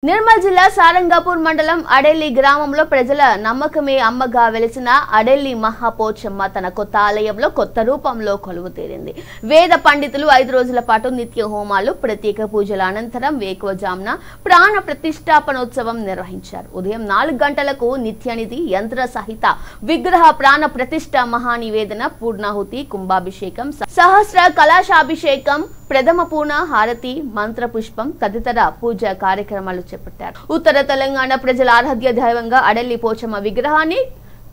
నిర్మల్ జిల్లా సారంగపూర్ మండలం అడెల్లి గ్రామంలో ప్రజల నమ్మకమే అమ్మగా వెలిసిన అడెల్లి మహాపోచమ్మ తన కొత్త ఆలయంలో కొత్త రూపంలో కొలువు తీరింది. వేద పండితులు 5 రోజుల పాటు నిత్య హోమాలు, ప్రత్యేక పూజల అనంతరం వేకువజామున ప్రాణ ప్రతిష్టాపనోత్సవం నిర్వహించారు. ఉదయం 4 గంటలకు నిత్యనిధి యంత్ర సహిత విగ్రహ ప్రాణ ప్రతిష్ట, మహానివేదన, పూర్ణాహుతి, కుంభాభిషేకం, సహస్ర కలశాభిషేకం, ప్రథమ పూర్ణ హారతి, మంత్ర పుష్పం తదితర పూజా కార్యక్రమాలు చేపట్టారు. ఉత్తర తెలంగాణ ప్రజల ఆరాధ్య దైవంగా అడెల్లి పోచమ్మ విగ్రహాన్ని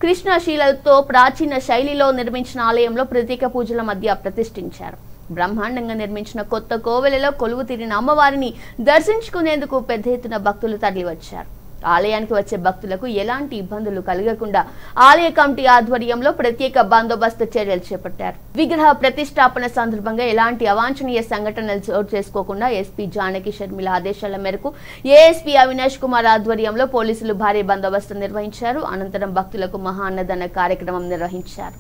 కృష్ణశీలతో ప్రాచీన శైలిలో నిర్మించిన ఆలయంలో ప్రత్యేక పూజల మధ్య ప్రతిష్ఠించారు. బ్రహ్మాండంగా నిర్మించిన కొత్త కోవెలలో కొలువు తీరిన అమ్మవారిని దర్శించుకునేందుకు పెద్ద ఎత్తున భక్తులు తరలివచ్చారు. ఆలయానికి వచ్చే భక్తులకు ఎలాంటి ఇబ్బందులు కలగకుండా ఆలయ కమిటీ ఆధ్వర్యంలో ప్రత్యేక బందోబస్తు చర్యలు చేపట్టారు. విగ్రహ ప్రతిష్టాపన సందర్భంగా ఎలాంటి అవాంఛనీయ సంఘటనలు చోటు చేసుకోకుండా ఎస్పీ జానకి షర్మిల ఆదేశాల మేరకు ఏఎస్పీ అవినాష్ కుమార్ ఆధ్వర్యంలో పోలీసులు భారీ బందోబస్తు నిర్వహించారు. అనంతరం భక్తులకు మహా అన్నదాన కార్యక్రమం నిర్వహించారు.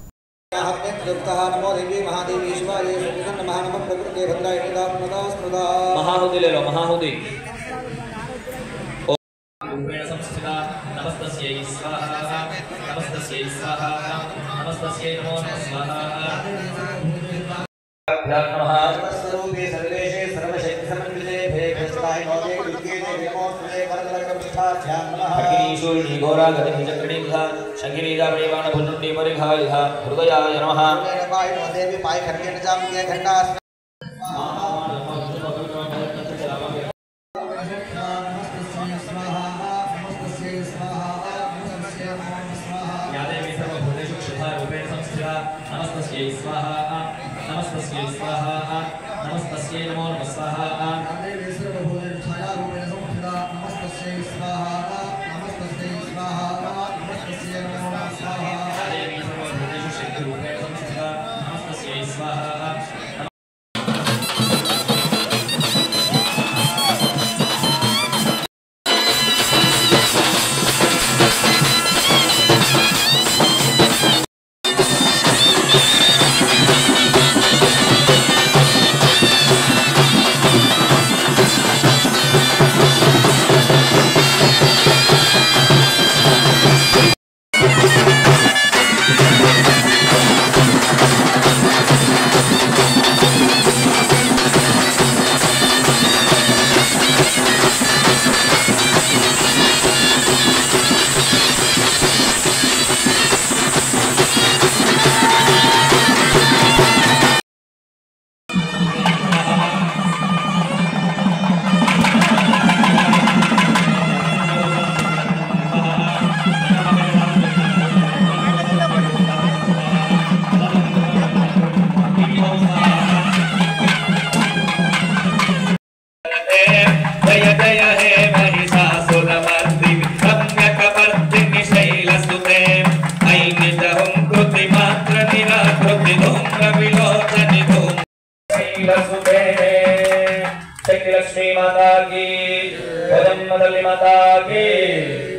नमस्तस्यै स्वाहा नमस्तस्यै स्वाहा नमस्तस्यै नमो स्वाहा नमः सर्वस्वरूपे सर्वेशे सर्वशक्ति समन्विते भेषकाय नोदे विद्येते विमोचने वरदलकमिष्ठाभ्यां नमः अग्निशूलिनी घोरा गतिचक्रणीधा शंगिनीजा परिवाण भुजुंडी परिघालिधा हृदयाय नमः पाय नोदेवी पाय खर्गेण जामके घंटा नमस्तस्यै स्वाहा नमस्तस्यै स्वाहा नमस्तस्यै नमो स्वाहा देवी सर्वभूतेषु छायारूपेण संस्थिता नमस्तस्यै स्वाहा नमस्तस्यै स्वाहा नमस्तस्यै नमो स्वाहा देवी सर्वभूतेषु शक्तिरूपेण संस्थिता नमस्तस्यै स्वाहा लक्ष्मी माता की, माता की।